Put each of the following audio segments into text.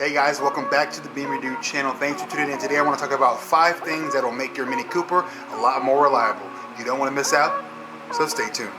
Hey guys, welcome back to the Beamer Dude channel. Thanks for tuning in. Today I want to talk about 5 things that will make your Mini Cooper a lot more reliable. You don't want to miss out, so stay tuned.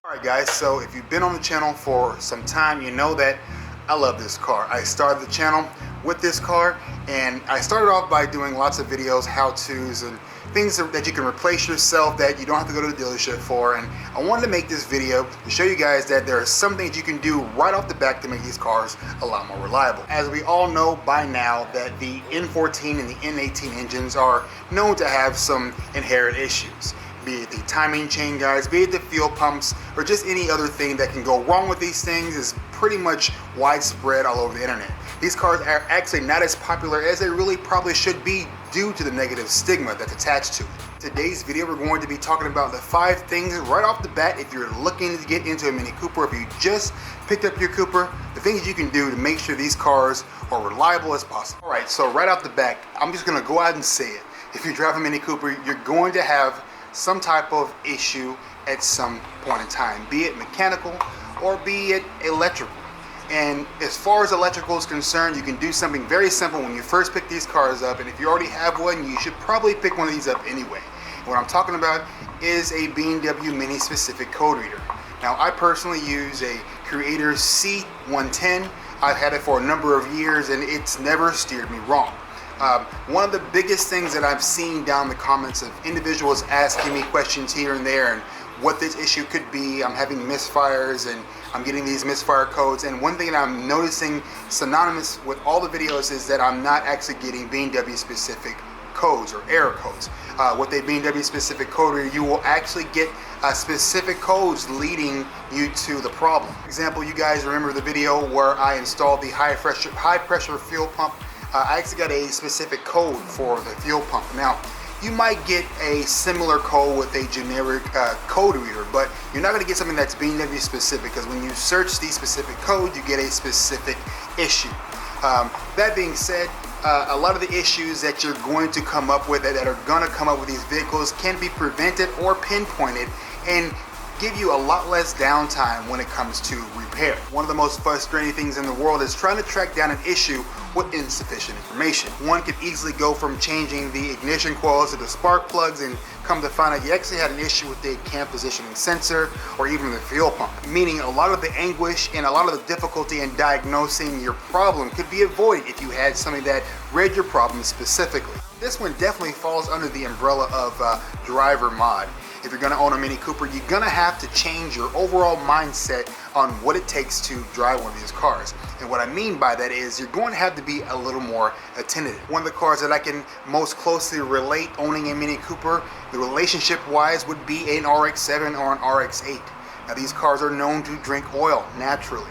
Alright guys, so if you've been on the channel for some time, you know that I love this car. I started the channel with this car, and I started off by doing lots of videos, how-tos, and things that you can replace yourself that you don't have to go to the dealership for. And I wanted to make this video to show you guys that there are some things you can do right off the bat to make these cars a lot more reliable. As we all know by now that the N14 and the N18 engines are known to have some inherent issues. Be it the timing chain guides, be it the fuel pumps, or just any other thing that can go wrong with these things is pretty much widespread all over the internet. These cars are actually not as popular as they really probably should be due to the negative stigma that's attached to it. Today's video, we're going to be talking about the 5 things right off the bat if you're looking to get into a Mini Cooper, if you just picked up your Cooper, the things you can do to make sure these cars are reliable as possible. Alright, so right off the bat, I'm just going to go out and say it. If you drive a Mini Cooper, you're going to have some type of issue at some point in time, be it mechanical or be it electrical. And as far as electrical is concerned, you can do something very simple when you first pick these cars up, and if you already have one, you should probably pick one of these up anyway. And what I'm talking about is a BMW Mini specific code reader. Now, I personally use a Creator C110. I've had it for a number of years and it's never steered me wrong. One of the biggest things that I've seen down the comments of individuals asking me questions here and there and what this issue could be. I'm having misfires and I'm getting these misfire codes, and one thing that I'm noticing synonymous with all the videos is that I'm not actually getting BMW specific codes or error codes. With a BMW specific code reader, you will actually get specific codes leading you to the problem. For example, you guys remember the video where I installed the high pressure fuel pump. I actually got a specific code for the fuel pump. Now, you might get a similar code with a generic code reader, but you're not going to get something that's BMW specific, because when you search the specific code, you get a specific issue. That being said, a lot of the issues that you're going to come up with, that are going to come up with these vehicles, can be prevented or pinpointed and give you a lot less downtime when it comes to repair. One of the most frustrating things in the world is trying to track down an issue with insufficient information. One could easily go from changing the ignition coils to the spark plugs and come to find out you actually had an issue with the cam positioning sensor or even the fuel pump. Meaning a lot of the anguish and a lot of the difficulty in diagnosing your problem could be avoided if you had somebody that read your problem specifically. This one definitely falls under the umbrella of driver mod. If you're going to own a Mini Cooper, you're going to have to change your overall mindset on what it takes to drive one of these cars. And what I mean by that is you're going to have to be a little more attentive. One of the cars that I can most closely relate owning a Mini Cooper, the relationship wise, would be an RX-7 or an RX-8. Now, these cars are known to drink oil naturally.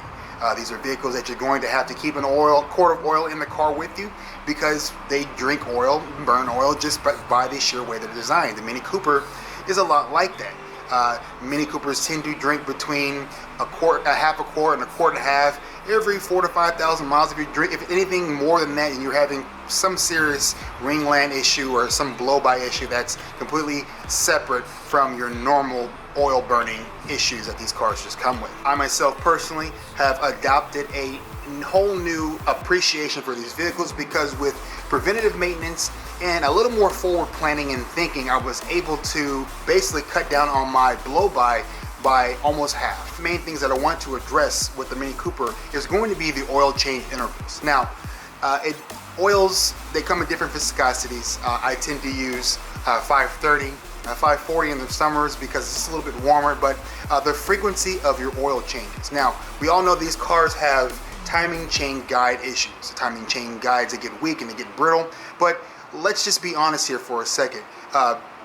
These are vehicles that you're going to have to keep quart of oil in the car with you, because they drink oil, burn oil, just by the sheer way they're designed. The Mini Cooper is a lot like that. Mini Coopers tend to drink between half a quart and a quart and a half every 4,000 to 5,000 miles. If anything more than that, and you're having some serious ringland issue or some blow-by issue that's completely separate from your normal oil burning issues that these cars just come with. I myself personally have adopted a whole new appreciation for these vehicles, because with preventative maintenance and a little more forward planning and thinking, I was able to basically cut down on my blow-by by almost half. The main things that I want to address with the Mini Cooper is going to be the oil change intervals. Now, oils, they come in different viscosities. I tend to use 530, 540 in the summers because it's a little bit warmer, but the frequency of your oil changes. Now, we all know these cars have timing chain guide issues. The timing chain guides, they get weak and they get brittle, but let's just be honest here for a second.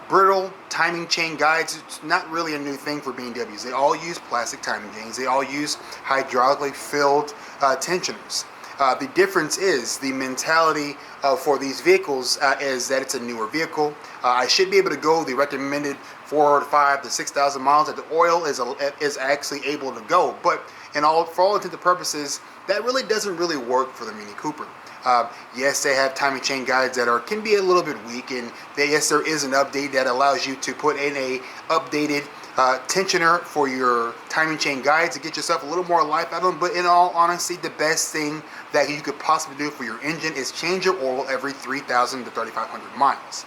Brittle timing chain guides, it's not really a new thing for BMWs. They all use plastic timing chains. They all use hydraulically filled tensioners. The difference is the mentality for these vehicles is that it's a newer vehicle. I should be able to go the recommended 4 to 5 to 6,000 miles that the oil is actually able to go. But for all intents and purposes, that really doesn't really work for the Mini Cooper. Yes, they have timing chain guides that can be a little bit weak, and yes, there is an update that allows you to put in a updated tensioner for your timing chain guides to get yourself a little more life out of them. But in all honesty, the best thing that you could possibly do for your engine is change your oil every 3,000 to 3,500 miles.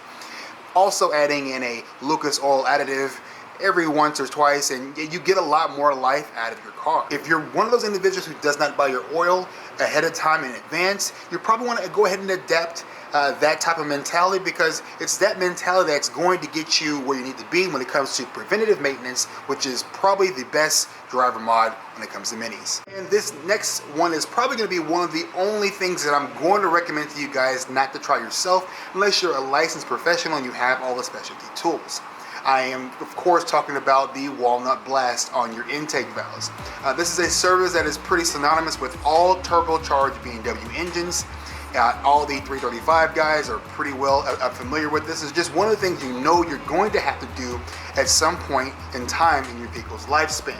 Also adding in a Lucas oil additive every once or twice, and you get a lot more life out of your car. If you're one of those individuals who does not buy your oil ahead of time in advance, you probably want to go ahead and adapt that type of mentality, because it's that mentality that's going to get you where you need to be when it comes to preventative maintenance, which is probably the best driver mod when it comes to minis. And this next one is probably going to be one of the only things that I'm going to recommend to you guys not to try yourself unless you're a licensed professional and you have all the specialty tools. I am, of course, talking about the walnut blast on your intake valves. This is a service that is pretty synonymous with all turbocharged BMW engines. All the 335 guys are pretty well familiar with this. It's just one of the things you know you're going to have to do at some point in time in your vehicle's lifespan.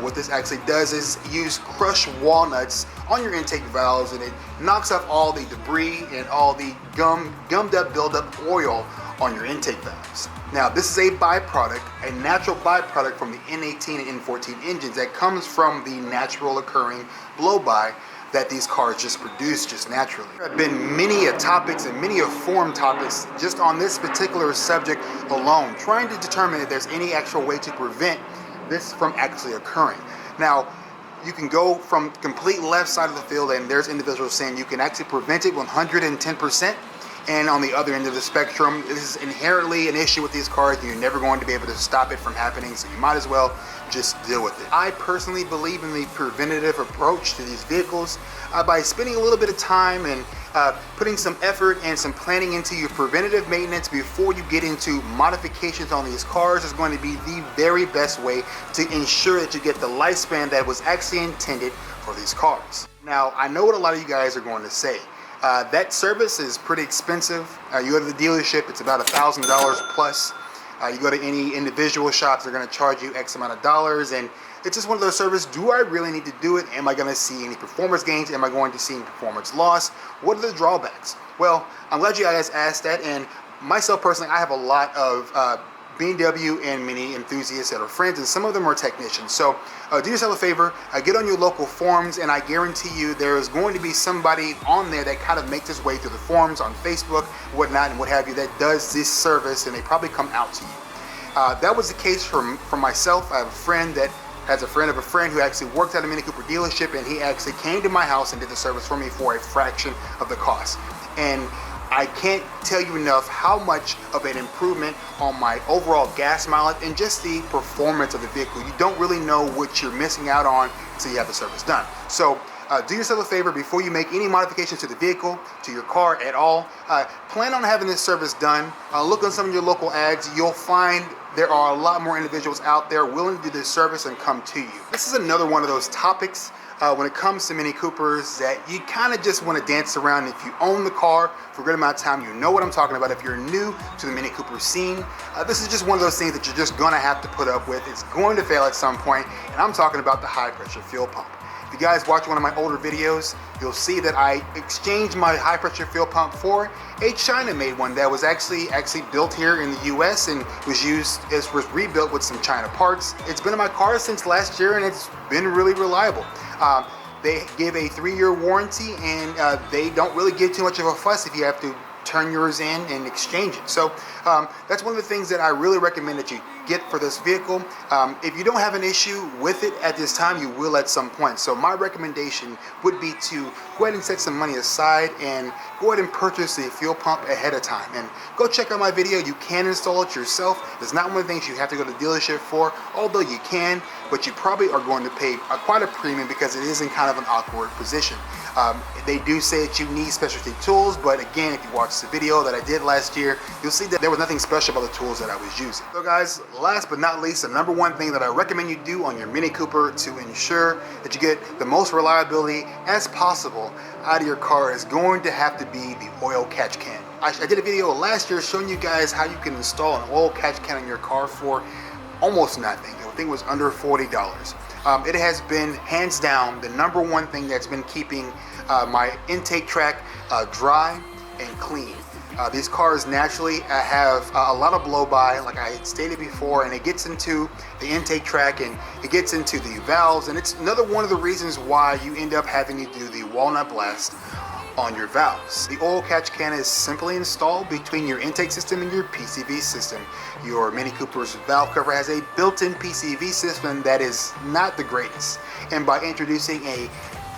What this actually does is use crushed walnuts on your intake valves, and it knocks off all the debris and all the gummed up buildup oil on your intake valves. Now, this is a byproduct, a natural byproduct from the N18 and N14 engines that comes from the natural occurring blow-by that these cars just produce just naturally. There have been many topics and many forum topics just on this particular subject alone, trying to determine if there's any actual way to prevent this from actually occurring. Now, you can go from complete left side of the field, and there's individuals saying you can actually prevent it 110%. And on the other end of the spectrum, this is inherently an issue with these cars, and you're never going to be able to stop it from happening, so you might as well just deal with it. I personally believe in the preventative approach to these vehicles by spending a little bit of time and putting some effort and some planning into your preventative maintenance before you get into modifications on these cars is going to be the very best way to ensure that you get the lifespan that was actually intended for these cars. Now, I know what a lot of you guys are going to say. That service is pretty expensive. You go to the dealership, it's about $1,000 plus. You go to any individual shops, they're going to charge you X amount of dollars, and it's just one of those services. Do I really need to do it? Am I going to see any performance gains? Am I going to see any performance loss? What are the drawbacks? Well, I'm glad you guys asked that, and myself personally, I have a lot of BMW and Mini enthusiasts that are friends, and some of them are technicians. So do yourself a favor, get on your local forums, and I guarantee you there is going to be somebody on there that kind of makes his way through the forums on Facebook, whatnot, and what have you, that does this service, and they probably come out to you. That was the case for myself. I have a friend that has a friend of a friend who actually worked at a Mini Cooper dealership, and he actually came to my house and did the service for me for a fraction of the cost. And I can't tell you enough how much of an improvement on my overall gas mileage and just the performance of the vehicle. You don't really know what you're missing out on until you have the service done. So do yourself a favor before you make any modifications to the vehicle, to your car at all. Plan on having this service done. Look on some of your local ads. You'll find there are a lot more individuals out there willing to do this service and come to you. This is another one of those topics when it comes to Mini Coopers that you kind of just want to dance around. If you own the car for a good amount of time, you know what I'm talking about. If you're new to the Mini Cooper scene, this is just one of those things that you're just going to have to put up with. It's going to fail at some point, and I'm talking about the high pressure fuel pump. If you guys watch one of my older videos, you'll see that I exchanged my high pressure fuel pump for a China made one that was actually built here in the US and was rebuilt with some China parts. It's been in my car since last year, and it's been really reliable. They give a 3-year warranty, and they don't really give too much of a fuss if you have to turn yours in and exchange it. So that's one of the things that I really recommend that you get for this vehicle. If you don't have an issue with it at this time, you will at some point. So my recommendation would be to go ahead and set some money aside and go ahead and purchase the fuel pump ahead of time. And go check out my video. You can install it yourself. It's not one of the things you have to go to the dealership for, although you can, but you probably are going to pay quite a premium because it is in kind of an awkward position. They do say that you need specialty tools, but again, if you watch the video that I did last year, you'll see that there was nothing special about the tools that I was using. So guys, last but not least, the number one thing that I recommend you do on your Mini Cooper to ensure that you get the most reliability as possible out of your car is going to have to be the oil catch can. I did a video last year showing you guys how you can install an oil catch can in your car for almost nothing. I think it was under $40. It has been hands down the number one thing that's been keeping my intake track dry and clean. These cars naturally have a lot of blow by, like I stated before, and it gets into the intake track and it gets into the valves, and it's another one of the reasons why you end up having to do the walnut blast on your valves. The oil catch can is simply installed between your intake system and your PCV system. Your Mini Cooper's valve cover has a built-in PCV system that is not the greatest, and by introducing a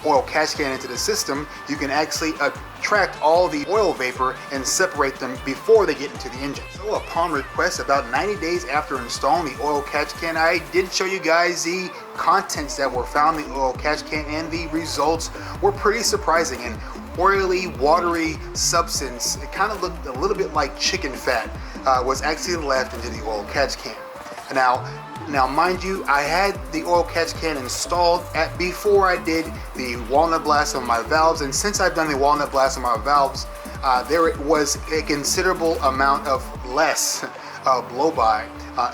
oil catch can into the system, you can actually attract all the oil vapor and separate them before they get into the engine. So upon request, about 90 days after installing the oil catch can, I did show you guys the contents that were found in the oil catch can, and the results were pretty surprising. And oily, watery substance, it kind of looked a little bit like chicken fat, was actually left into the oil catch can. Now mind you, I had the oil catch can installed before I did the walnut blast on my valves, and since I've done the walnut blast on my valves, there was a considerable amount of less blow-by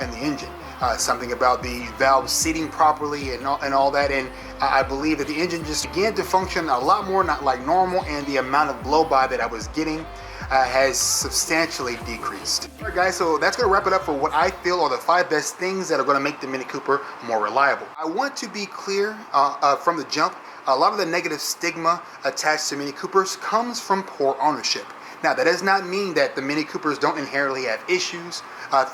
in the engine. Something about the valves seating properly and all that, and I believe that the engine just began to function a lot more not like normal, and the amount of blow-by that I was getting has substantially decreased. Alright guys, so that's going to wrap it up for what I feel are the 5 best things that are going to make the Mini Cooper more reliable. I want to be clear from the jump, a lot of the negative stigma attached to Mini Coopers comes from poor ownership. Now, that does not mean that the Mini Coopers don't inherently have issues,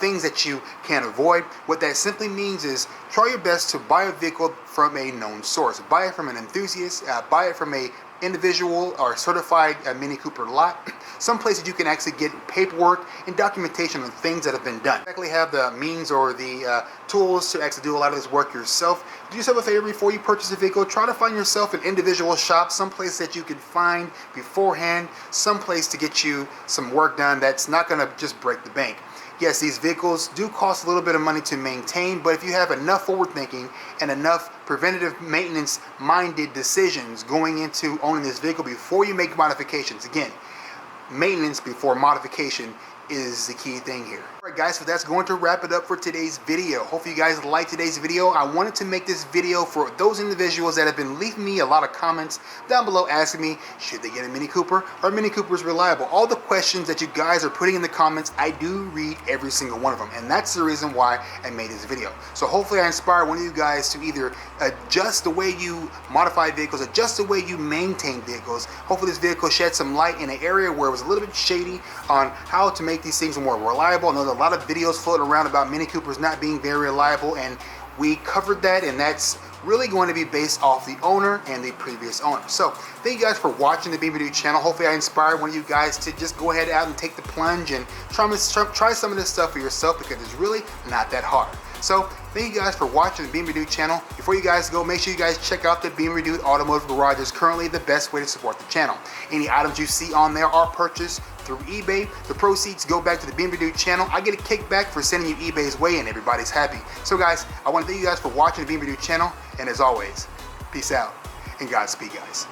things that you can avoid. What that simply means is try your best to buy a vehicle from a known source. Buy it from an enthusiast, buy it from a individual or certified Mini Cooper lot, someplace that you can actually get paperwork and documentation on things that have been done. Actually have the means or the tools to actually do a lot of this work yourself. Do yourself a favor before you purchase a vehicle. Try to find yourself an individual shop, someplace that you can find beforehand, someplace to get you some work done that's not going to just break the bank. Yes, these vehicles do cost a little bit of money to maintain, but if you have enough forward thinking and enough preventative maintenance minded decisions going into owning this vehicle before you make modifications, again, maintenance before modification is the key thing here. Alright guys, so that's going to wrap it up for today's video. Hopefully you guys liked today's video. I wanted to make this video for those individuals that have been leaving me a lot of comments down below asking me, should they get a Mini Cooper? Are Mini Coopers reliable? All the questions that you guys are putting in the comments, I do read every single one of them, and that's the reason why I made this video. So hopefully I inspire one of you guys to either adjust the way you modify vehicles, adjust the way you maintain vehicles. Hopefully this vehicle shed some light in an area where it was a little bit shady on how to make these things more reliable. I know there's a lot of videos floating around about Mini Coopers not being very reliable, and we covered that, and that's really going to be based off the owner and the previous owner. So thank you guys for watching the BMW channel. Hopefully I inspired one of you guys to just go ahead out and take the plunge and try some of this stuff for yourself, because it's really not that hard. So thank you guys for watching the BMW channel. Before you guys go, make sure you guys check out the BMW Automotive Garage. Is currently the best way to support the channel. Any items you see on there are purchased through eBay. The proceeds go back to the BMW channel. I get a kickback for sending you eBay's way, and everybody's happy. So guys, I want to thank you guys for watching the BMW channel, and as always, peace out and Godspeed guys.